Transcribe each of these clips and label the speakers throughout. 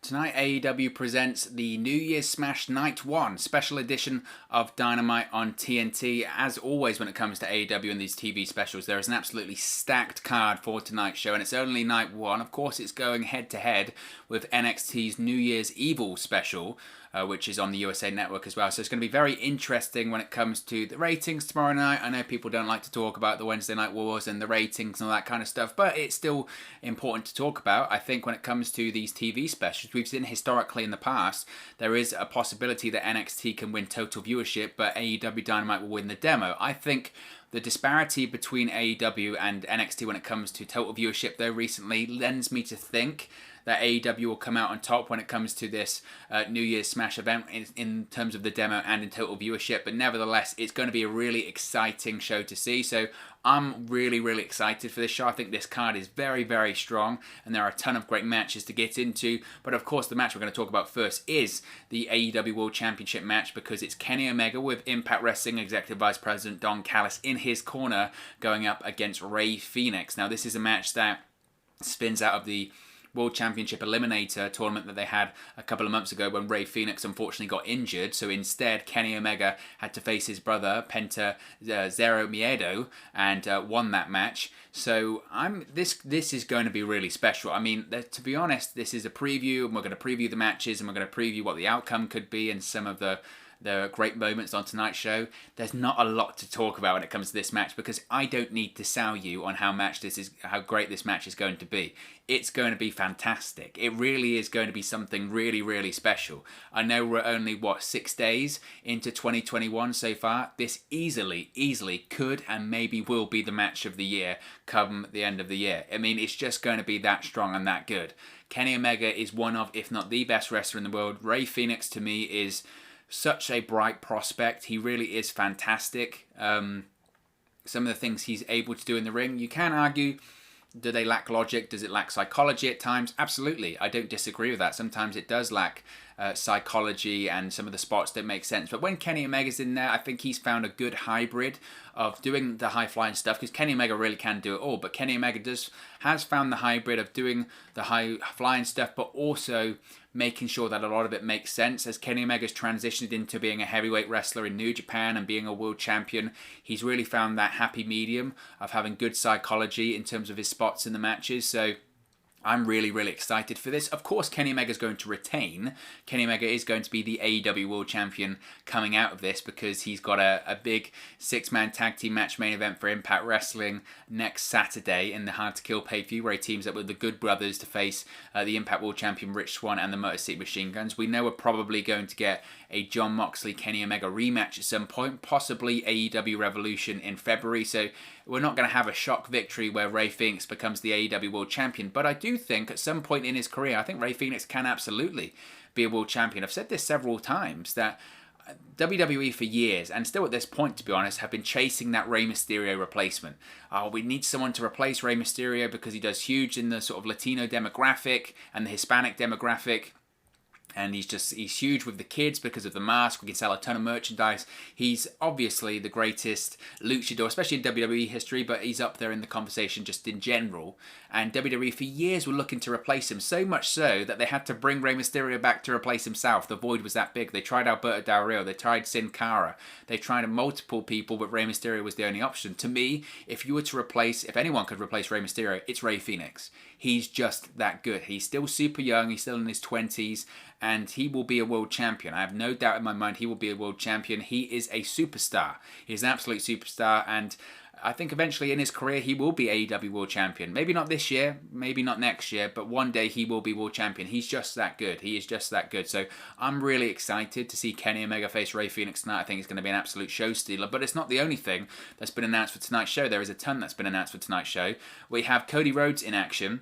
Speaker 1: Tonight, AEW presents the New Year's Smash Night 1 special edition of Dynamite on TNT. As always, when it comes to AEW and these TV specials, there is an absolutely stacked card for tonight's show, and it's only Night 1. Of course, it's going head-to-head with NXT's New Year's Evil special, which is on the USA Network as well. So it's going to be very interesting when it comes to the ratings tomorrow night. I know people don't like to talk about the Wednesday Night Wars and the ratings and all that kind of stuff, but it's still important to talk about. I think when it comes to these TV specials, we've seen historically in the past, there is a possibility that NXT can win total viewership, but AEW Dynamite will win the demo. I think the disparity between AEW and NXT when it comes to total viewership, though, recently lends me to think that AEW will come out on top when it comes to this New Year's Smash event in terms of the demo and in total viewership. But nevertheless, it's going to be a really exciting show to see. So I'm really, really excited for this show. I think this card is very, very strong, and there are a ton of great matches to get into. But of course, the match we're going to talk about first is the AEW World Championship match, because it's Kenny Omega with Impact Wrestling Executive Vice President Don Callis in his corner going up against Rey Fenix. Now, this is a match that spins out of the World Championship Eliminator tournament that they had a couple of months ago when Rey Fenix unfortunately got injured. So instead, Kenny Omega had to face his brother, Penta Zero Miedo, and won that match. So this is going to be really special. I mean, to be honest, this is a preview, and we're going to preview the matches, and we're going to preview what the outcome could be and some of the great moments on tonight's show. There's not a lot to talk about when it comes to this match, because I don't need to sell you on how great this match is going to be. It's going to be fantastic. It really is going to be something really, really special. I know we're only, 6 days into 2021 so far. This easily could and maybe will be the match of the year come the end of the year. I mean, it's just going to be that strong and that good. Kenny Omega is one of, if not the best wrestler in the world. Rey Fenix, to me, is such a bright prospect. He really is fantastic. Some of the things he's able to do in the ring, you can argue, do they lack logic? Does it lack psychology at times? Absolutely. I don't disagree with that. Sometimes it does lack psychology and some of the spots that make sense. But when Kenny Omega's in there, I think he's found a good hybrid of doing the high-flying stuff, because Kenny Omega really can do it all. But Kenny Omega has found the hybrid of doing the high-flying stuff, but also making sure that a lot of it makes sense. As Kenny Omega's transitioned into being a heavyweight wrestler in New Japan and being a world champion, he's really found that happy medium of having good psychology in terms of his spots in the matches. So I'm really, really excited for this. Of course, Kenny Omega is going to retain. Kenny Omega is going to be the AEW World Champion coming out of this, because he's got a big six-man tag team match main event for Impact Wrestling next Saturday in the Hard to Kill pay-per-view, where he teams up with the Good Brothers to face the Impact World Champion Rich Swann and the Motor City Machine Guns. We know we're probably going to get a Jon Moxley Kenny Omega rematch at some point, possibly AEW Revolution in February. So we're not going to have a shock victory where Rey Fenix becomes the AEW World Champion. But I do think at some point in his career, I think Rey Fenix can absolutely be a world champion. I've said this several times, that WWE for years, and still at this point to be honest, have been chasing that Rey Mysterio replacement. We need someone to replace Rey Mysterio because he does huge in the sort of Latino demographic and the Hispanic demographic. And he's huge with the kids because of the mask. We can sell a ton of merchandise. He's obviously the greatest luchador, especially in WWE history, but he's up there in the conversation just in general. And WWE for years were looking to replace him, so much so that they had to bring Rey Mysterio back to replace himself. The void was that big. They tried Alberto Del Rio. They tried Sin Cara. They tried multiple people, but Rey Mysterio was the only option. To me, if anyone could replace Rey Mysterio, it's Rey Fenix. He's just that good. He's still super young. He's still in his 20s. And he will be a world champion. I have no doubt in my mind he will be a world champion. He is a superstar. He's an absolute superstar. And I think eventually in his career he will be AEW World Champion. Maybe not this year, maybe not next year, but one day he will be World Champion. He's just that good. He is just that good. So I'm really excited to see Kenny Omega face Rey Fenix tonight. I think it's going to be an absolute show stealer. But it's not the only thing that's been announced for tonight's show. There is a ton that's been announced for tonight's show. We have Cody Rhodes in action.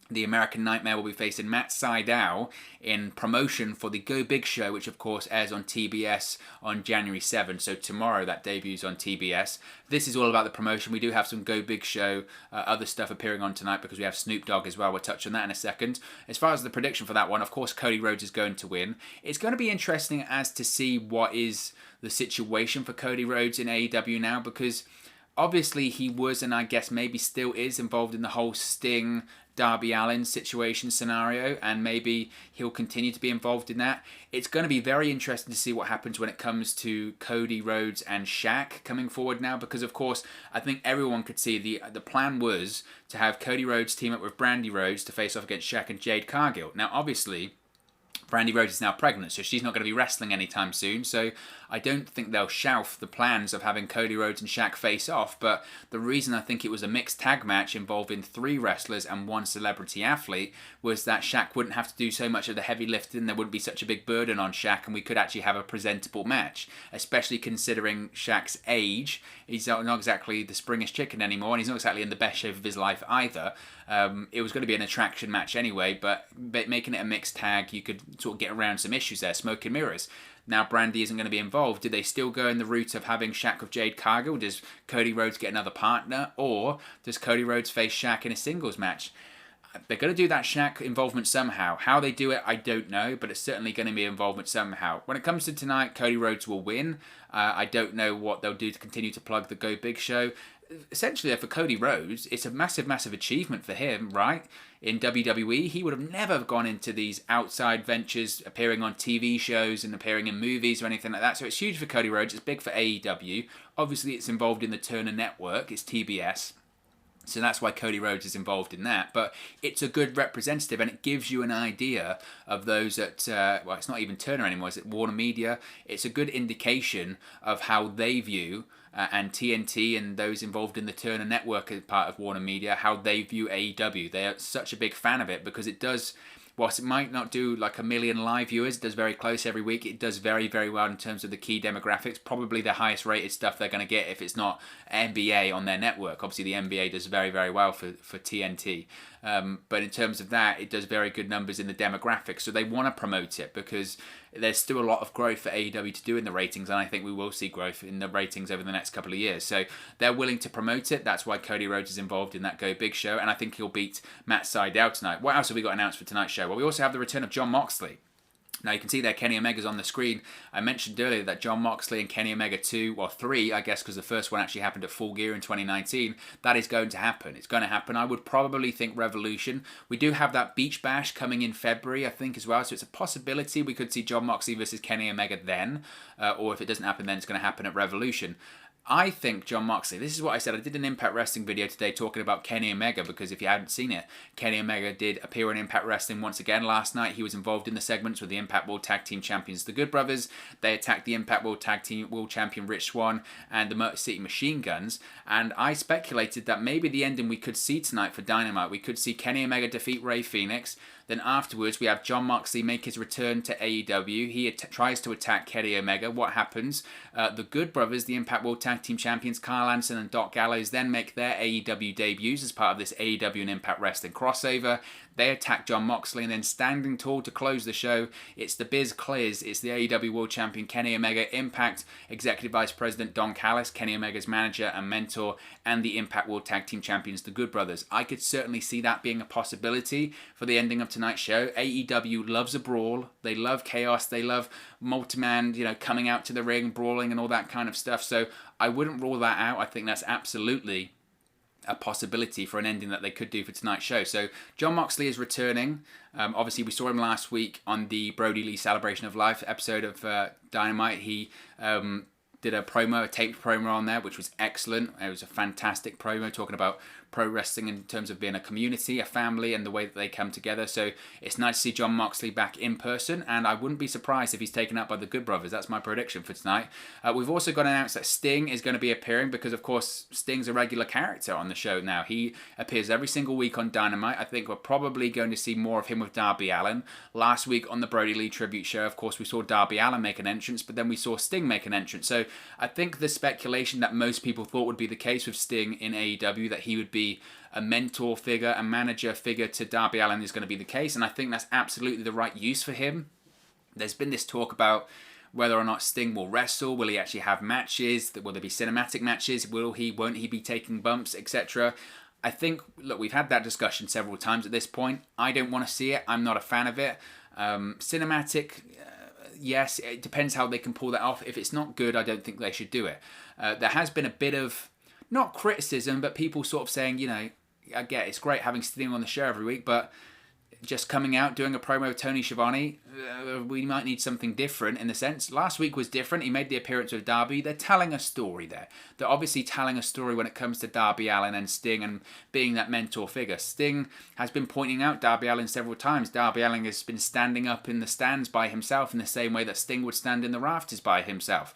Speaker 1: The American Nightmare will be facing Matt Sydal in promotion for the Go Big Show, which of course airs on TBS on January 7th. So tomorrow that debuts on TBS. This is all about the promotion. We do have some Go Big Show other stuff appearing on tonight, because we have Snoop Dogg as well. We'll touch on that in a second. As far as the prediction for that one, of course Cody Rhodes is going to win. It's going to be interesting as to see what is the situation for Cody Rhodes in AEW now, because obviously he was, and I guess maybe still is, involved in the whole Sting Darby Allin situation scenario, and maybe he'll continue to be involved in that. It's going to be very interesting to see what happens when it comes to Cody Rhodes and Shaq coming forward now, because of course I think everyone could see the plan was to have Cody Rhodes team up with Brandy Rhodes to face off against Shaq and Jade Cargill. Now obviously Brandy Rhodes is now pregnant, so she's not going to be wrestling anytime soon, so I don't think they'll shelf the plans of having Cody Rhodes and Shaq face off. But the reason I think it was a mixed tag match involving 3 wrestlers and 1 celebrity athlete was that Shaq wouldn't have to do so much of the heavy lifting, there wouldn't be such a big burden on Shaq, and we could actually have a presentable match, especially considering Shaq's age. He's not exactly the springish chicken anymore, and he's not exactly in the best shape of his life either. It was going to be an attraction match anyway, but making it a mixed tag, you could sort of get around some issues there, smoke and mirrors. Now Brandy isn't going to be involved. Do they still go in the route of having Shaq with Jade Cargill? Does Cody Rhodes get another partner? Or does Cody Rhodes face Shaq in a singles match? They're going to do that Shaq involvement somehow. How they do it, I don't know, but it's certainly going to be involvement somehow. When it comes to tonight, Cody Rhodes will win. I don't know what they'll do to continue to plug the Go Big show. Essentially, for Cody Rhodes, it's a massive, massive achievement for him, right? In WWE, he would have never gone into these outside ventures, appearing on TV shows and appearing in movies or anything like that. So it's huge for Cody Rhodes. It's big for AEW. Obviously, it's involved in the Turner Network. It's TBS. So that's why Cody Rhodes is involved in that. But it's a good representative, and it gives you an idea of those at, well, it's not even Turner anymore, it's at Warner Media. It's a good indication of how they view, and TNT and those involved in the Turner Network as part of Warner Media, how they view AEW. They are such a big fan of it because it does, whilst it might not do like 1 million live viewers, it does very close every week. It does very, very well in terms of the key demographics. Probably the highest rated stuff they're going to get if it's not NBA on their network. Obviously, the NBA does very, very well for TNT. But in terms of that, it does very good numbers in the demographics. So they want to promote it because there's still a lot of growth for AEW to do in the ratings, and I think we will see growth in the ratings over the next couple of years. So they're willing to promote it. That's why Cody Rhodes is involved in that Go Big show, and I think he'll beat Matt Sydal tonight. What else have we got announced for tonight's show? Well, we also have the return of Jon Moxley. Now you can see there Kenny Omega's on the screen. I mentioned earlier that Jon Moxley and Kenny Omega 2, or 3, I guess, because the first one actually happened at Full Gear in 2019. That is going to happen. It's going to happen. I would probably think Revolution. We do have that Beach Bash coming in February, I think, as well. So it's a possibility we could see Jon Moxley versus Kenny Omega then. Or if it doesn't happen then, it's going to happen at Revolution. I think Jon Moxley, this is what I said, I did an Impact Wrestling video today talking about Kenny Omega, because if you hadn't seen it, Kenny Omega did appear on Impact Wrestling once again last night. He was involved in the segments with the Impact World Tag Team Champions, the Good Brothers. They attacked the Impact World Tag Team World Champion Rich Swann and the Motor City Machine Guns, and I speculated that maybe the ending we could see tonight for Dynamite, we could see Kenny Omega defeat Rey Fenix. Then afterwards, we have Jon Moxley make his return to AEW. He tries to attack Kenny Omega. What happens? The Good Brothers, the Impact World Tag Team Champions, Carl Anderson and Doc Gallows, then make their AEW debuts as part of this AEW and Impact Wrestling crossover. They attack Jon Moxley, and then standing tall to close the show, it's the Biz Cliz. It's the AEW World Champion Kenny Omega, Impact Executive Vice President Don Callis, Kenny Omega's manager and mentor, and the Impact World Tag Team Champions, the Good Brothers. I could certainly see that being a possibility for the ending of tonight's show. AEW loves a brawl. They love chaos. They love multi-man, coming out to the ring, brawling and all that kind of stuff. So I wouldn't rule that out. I think that's absolutely a possibility for an ending that they could do for tonight's show. So Jon Moxley is returning. Obviously, we saw him last week on the Brody Lee Celebration of Life episode of Dynamite. He did a taped promo on there, which was excellent. It was a fantastic promo talking about pro wrestling in terms of being a community, a family, and the way that they come together. So it's nice to see Jon Moxley back in person, and I wouldn't be surprised if he's taken up by the Good Brothers. That's my prediction for tonight. We've also got announced that Sting is going to be appearing, because of course Sting's a regular character on the show now. He appears every single week on Dynamite. I think we're probably going to see more of him with Darby Allin. Last week on the Brody Lee tribute show, of course, we saw Darby Allin make an entrance, but then we saw Sting make an entrance. So I think the speculation that most people thought would be the case with Sting in AEW, that he would be a mentor figure, a manager figure to Darby Allin, is going to be the case, and I think that's absolutely the right use for him. There's been this talk about whether or not Sting will wrestle. Will he actually have matches? Will there be cinematic matches? Won't he be taking bumps, etc.? I think, look, we've had that discussion several times at this point. I don't want to see it. I'm not a fan of it. Cinematic, yes, it depends how they can pull that off. If it's not good, I don't think they should do it. There has been a bit of, not criticism, but people sort of saying, I get it's great having Sting on the show every week, but just coming out, doing a promo with Tony Schiavone, we might need something different in the sense. Last week was different. He made the appearance with Darby. They're telling a story there. They're obviously telling a story when it comes to Darby Allin and Sting and being that mentor figure. Sting has been pointing out Darby Allin several times. Darby Allin has been standing up in the stands by himself in the same way that Sting would stand in the rafters by himself.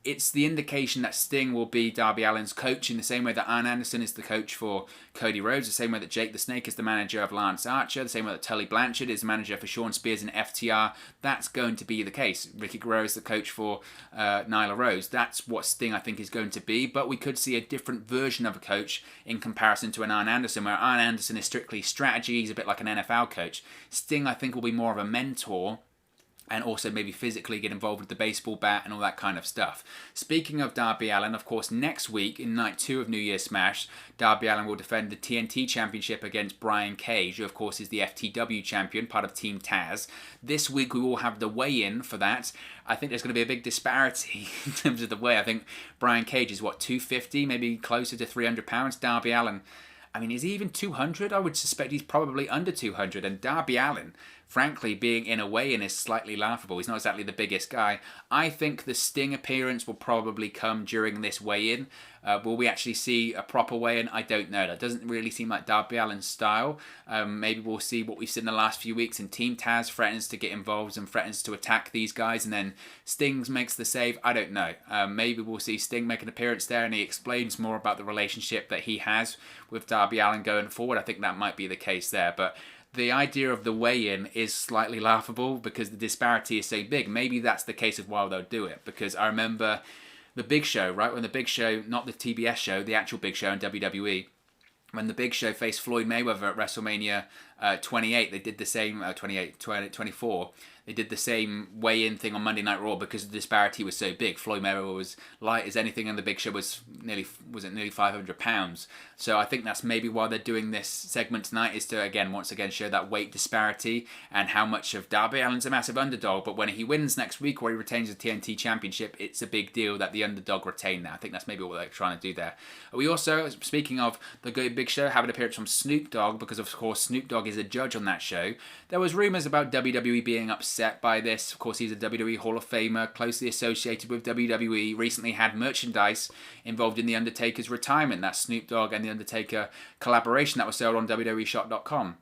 Speaker 1: It's the indication that Sting will be Darby Allin's coach in the same way that Arn Anderson is the coach for Cody Rhodes, the same way that Jake the Snake is the manager of Lance Archer, the same way that Tully Blanchard is the manager for Shawn Spears and FTR. That's going to be the case. Ricky Guerrero is the coach for Nyla Rose. That's what Sting, I think, is going to be. But we could see a different version of a coach in comparison to an Arn Anderson, where Arn Anderson is strictly strategy. He's a bit like an NFL coach. Sting, I think, will be more of a mentor, and also maybe physically get involved with the baseball bat and all that kind of stuff. Speaking of Darby Allin, of course, next week in Night 2 of New Year's Smash, Darby Allin will defend the TNT Championship against Brian Cage, who of course is the FTW champion, part of Team Taz. This week we will have the weigh-in for that. I think there's going to be a big disparity in terms of the weigh. I think Brian Cage is, 250, maybe closer to 300 pounds. Darby Allin, is he even 200? I would suspect he's probably under 200. And Darby Allin, frankly, being in a weigh-in is slightly laughable. He's not exactly the biggest guy. I think the Sting appearance will probably come during this weigh-in. Will we actually see a proper weigh-in? I don't know. That doesn't really seem like Darby Allin's style. Maybe we'll see what we've seen in the last few weeks, and Team Taz threatens to get involved and threatens to attack these guys, and then Sting makes the save. I don't know. Maybe we'll see Sting make an appearance there and he explains more about the relationship that he has with Darby Allin going forward. I think that might be the case there, but the idea of the weigh-in is slightly laughable because the disparity is so big. Maybe that's the case of why they'll do it, because I remember the Big Show, right? When the Big Show, not the TBS show, the actual Big Show in WWE, when the Big Show faced Floyd Mayweather at WrestleMania 28, they did the same, 24, they did the same weigh-in thing on Monday Night Raw because the disparity was so big. Floyd Mayweather was light as anything, and the Big Show was nearly 500 pounds. So I think that's maybe why they're doing this segment tonight, is to once again show that weight disparity and how much of Darby Allin's a massive underdog. But when he wins next week or he retains the TNT Championship, it's a big deal that the underdog retain that. I think that's maybe what they're trying to do there. We also, speaking of the Big Show, have an appearance from Snoop Dogg, because of course Snoop Dogg is a judge on that show. There was rumours about WWE being upset by this. Of course, he's a WWE Hall of Famer, closely associated with WWE, recently had merchandise involved in The Undertaker's retirement, that Snoop Dogg and The Undertaker collaboration that was sold on WWEshop.com.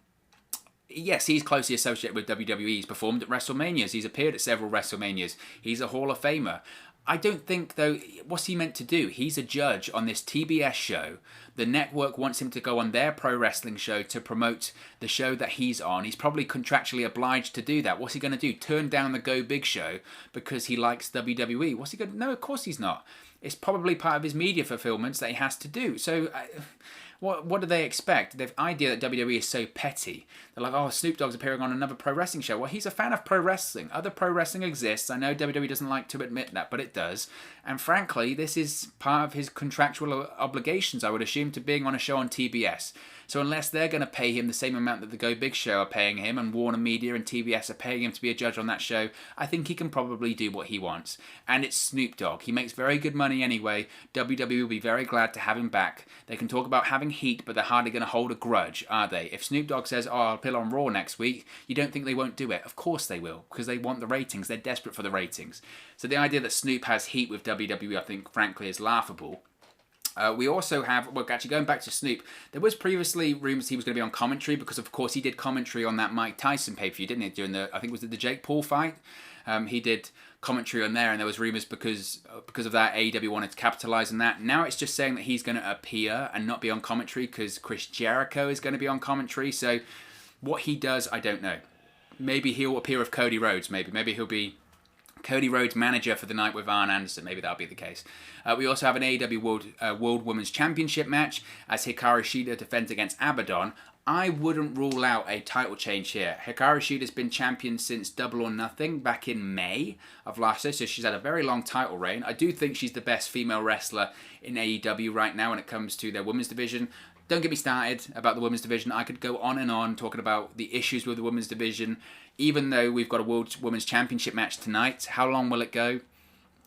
Speaker 1: Yes, he's closely associated with WWE. He's performed at WrestleManias. He's appeared at several WrestleManias. He's a Hall of Famer. I don't think, though, what's he meant to do? He's a judge on this TBS show. The network wants him to go on their pro wrestling show to promote the show that he's on. He's probably contractually obliged to do that. What's he going to do? Turn down the Go Big Show because he likes WWE? What's he going to... No, of course he's not. It's probably part of his media fulfillments that he has to do. So... What do they expect? The idea that WWE is so petty. They're like, oh, Snoop Dogg's appearing on another pro wrestling show. Well, he's a fan of pro wrestling. Other pro wrestling exists. I know WWE doesn't like to admit that, but it does. And frankly, this is part of his contractual obligations, I would assume, to being on a show on TBS. So unless they're going to pay him the same amount that the Go Big Show are paying him, and Warner Media and TBS are paying him to be a judge on that show, I think he can probably do what he wants. And it's Snoop Dogg. He makes very good money anyway. WWE will be very glad to have him back. They can talk about having heat, but they're hardly going to hold a grudge, are they? If Snoop Dogg says, oh, I'll appear on Raw next week, you don't think they won't do it? Of course they will, because they want the ratings. They're desperate for the ratings. So the idea that Snoop has heat with WWE, I think, frankly, is laughable. We also have, well, actually going back to Snoop, there was previously rumours he was going to be on commentary because, of course, he did commentary on that Mike Tyson pay-per-view, didn't he? During I think it was the Jake Paul fight. He did commentary on there, and there was rumours because of that, AEW wanted to capitalise on that. Now it's just saying that he's going to appear and not be on commentary because Chris Jericho is going to be on commentary. So what he does, I don't know. Maybe he'll appear with Cody Rhodes, maybe he'll be Cody Rhodes' manager for the night with Arn Anderson. Maybe that'll be the case. We also have an AEW World Women's Championship match as Hikaru Shida defends against Abaddon. I wouldn't rule out a title change here. Hikaru Shida's been champion since Double or Nothing back in May of last year, so she's had a very long title reign. I do think she's the best female wrestler in AEW right now when it comes to their women's division. Don't get me started about the women's division. I could go on and on talking about the issues with the women's division. Even though we've got a World Women's Championship match tonight, how long will it go?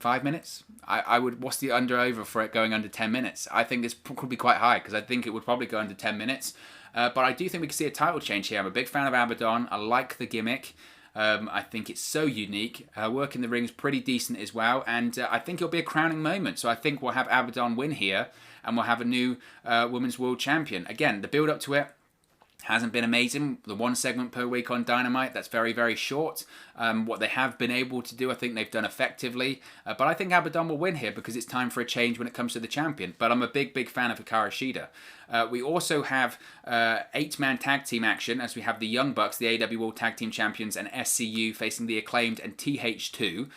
Speaker 1: 5 minutes. I would. What's the under/over for it going under 10 minutes? I think this could be quite high because I think it would probably go under 10 minutes. But I do think we could see a title change here. I'm a big fan of Abaddon. I like the gimmick. I think it's so unique. Work in the ring's pretty decent as well, and I think it'll be a crowning moment. So I think we'll have Abaddon win here, and we'll have a new Women's World Champion. Again, the build up to it hasn't been amazing. The one segment per week on Dynamite, that's very, very short. What they have been able to do, I think they've done effectively. But I think Abaddon will win here because it's time for a change when it comes to the champion. But I'm a big, big fan of Hikaru Shida. We also have 8-man tag team action as we have the Young Bucks, the AEW World Tag Team Champions, and SCU facing the Acclaimed and TH2.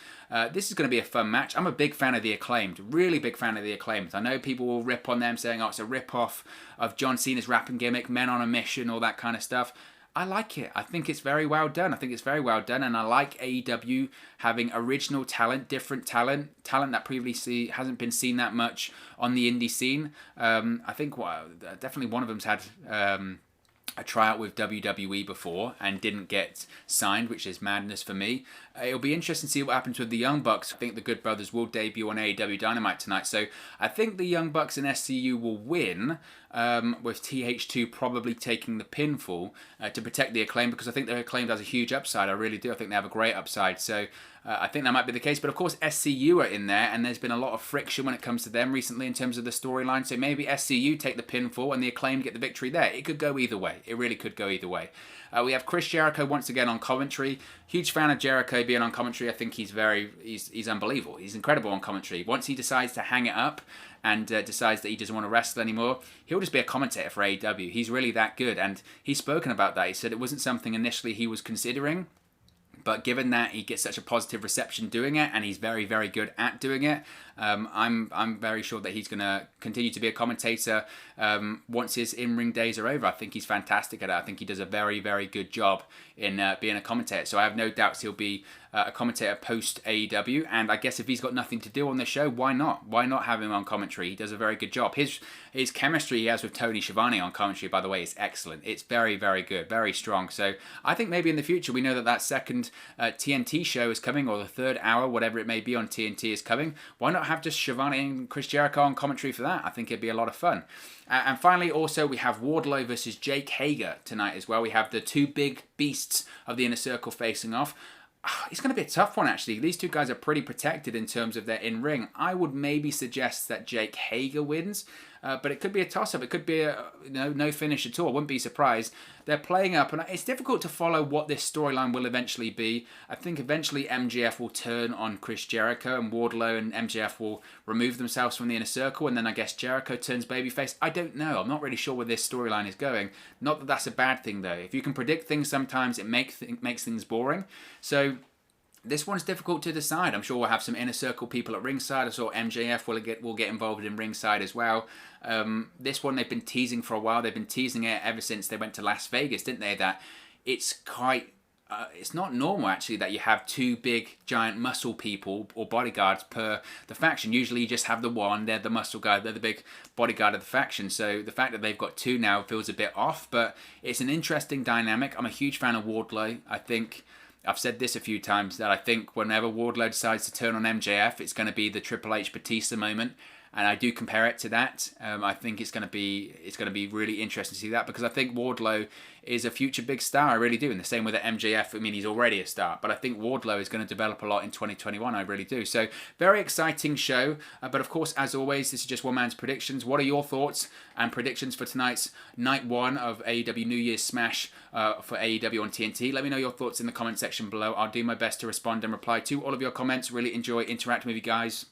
Speaker 1: This is going to be a fun match. I'm a big fan of the Acclaimed, really big fan of the Acclaimed. I know people will rip on them saying, oh, it's a rip-off of John Cena's rapping gimmick, Men on a Mission, all that kind of stuff. I like it. I think it's very well done. And I like AEW having original talent, different talent that previously hasn't been seen that much on the indie scene. I think definitely one of them's had a tryout with WWE before and didn't get signed, which is madness for me. It'll be interesting to see what happens with the Young Bucks. I think the Good Brothers will debut on AEW Dynamite tonight. So I think the Young Bucks and SCU will win, with TH2 probably taking the pinfall to protect the Acclaim, because I think the Acclaim has a huge upside. I really do. I think they have a great upside. So I think that might be the case. But of course, SCU are in there, and there's been a lot of friction when it comes to them recently in terms of the storyline. So maybe SCU take the pinfall and the Acclaim get the victory there. It could go either way. It really could go either way. We have Chris Jericho once again on commentary. Huge fan of Jericho being on commentary. I think he's unbelievable. He's incredible on commentary. Once he decides to hang it up and decides that he doesn't want to wrestle anymore, he'll just be a commentator for AEW. He's really that good, and he's spoken about that. He said it wasn't something initially he was considering, but given that he gets such a positive reception doing it, and he's very, very good at doing it, I'm very sure that he's going to continue to be a commentator once his in-ring days are over. I think he's fantastic at it. I think he does a very, very good job in being a commentator. So I have no doubts he'll be a commentator post AEW. And I guess if he's got nothing to do on the show, why not? Why not have him on commentary? He does a very good job. His chemistry he has with Tony Schiavone on commentary, by the way, is excellent. It's very, very good, very strong. So I think maybe in the future, we know that second TNT show is coming, or the third hour, whatever it may be on TNT is coming. Why not have just Schiavone and Chris Jericho on commentary for that? I think it'd be a lot of fun. And finally, also, we have Wardlow versus Jake Hager tonight as well. We have the two big beasts of the Inner Circle facing off. It's going to be a tough one, actually. These two guys are pretty protected in terms of their in-ring. I would maybe suggest that Jake Hager wins, but it could be a toss-up. It could be no finish at all. I wouldn't be surprised. They're playing up, and it's difficult to follow what this storyline will eventually be. I think eventually MJF will turn on Chris Jericho, and Wardlow and MJF will remove themselves from the Inner Circle, and then I guess Jericho turns babyface. I don't know. I'm not really sure where this storyline is going. Not that that's a bad thing, though. If you can predict things, sometimes it makes things boring. So this one's difficult to decide. I'm sure we'll have some Inner Circle people at ringside. I saw MJF will get involved in ringside as well. This one they've been teasing for a while. They've been teasing it ever since they went to Las Vegas, didn't they? That it's quite... it's not normal, actually, that you have two big, giant muscle people or bodyguards per the faction. Usually you just have the one. They're the muscle guy. They're the big bodyguard of the faction. So the fact that they've got two now feels a bit off, but it's an interesting dynamic. I'm a huge fan of Wardlow. I think... I've said this a few times, that I think whenever Wardlow decides to turn on MJF, it's going to be the Triple H Batista moment, and I do compare it to that. I think it's going to be really interesting to see that, because I think Wardlow is a future big star. I really do. In the same way that MJF, I mean, he's already a star, but I think Wardlow is going to develop a lot in 2021. I really do. So very exciting show. But of course, as always, this is just one man's predictions. What are your thoughts and predictions for tonight's night one of AEW New Year's Smash for AEW on TNT? Let me know your thoughts in the comment section below. I'll do my best to respond and reply to all of your comments. Really enjoy interacting with you guys.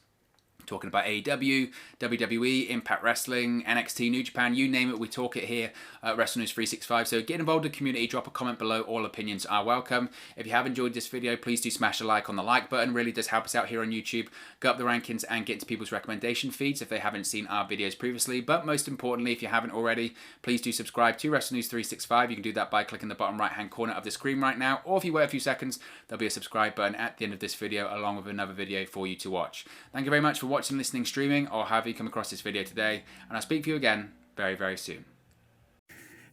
Speaker 1: Talking about AEW, WWE, Impact Wrestling, NXT, New Japan, you name it, we talk it here at Wrestle News 365. So get involved in the community, drop a comment below, all opinions are welcome. If you have enjoyed this video, please do smash a like on the like button, really does help us out here on YouTube, go up the rankings and get into people's recommendation feeds if they haven't seen our videos previously. But most importantly, if you haven't already, please do subscribe to Wrestle News 365. You can do that by clicking the bottom right hand corner of the screen right now, or if you wait a few seconds, there'll be a subscribe button at the end of this video along with another video for you to watch. Thank you very much for watching, listening, streaming, or however you come across this video today, and I'll speak to you again very, very soon.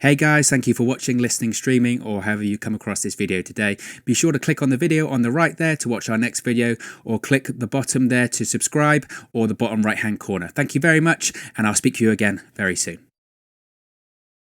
Speaker 1: Hey guys, thank you for watching, listening, streaming, or however you come across this video today. Be sure to click on the video on the right there to watch our next video, or click the bottom there to subscribe, or the bottom right hand corner. Thank you very much, and I'll speak to you again very soon.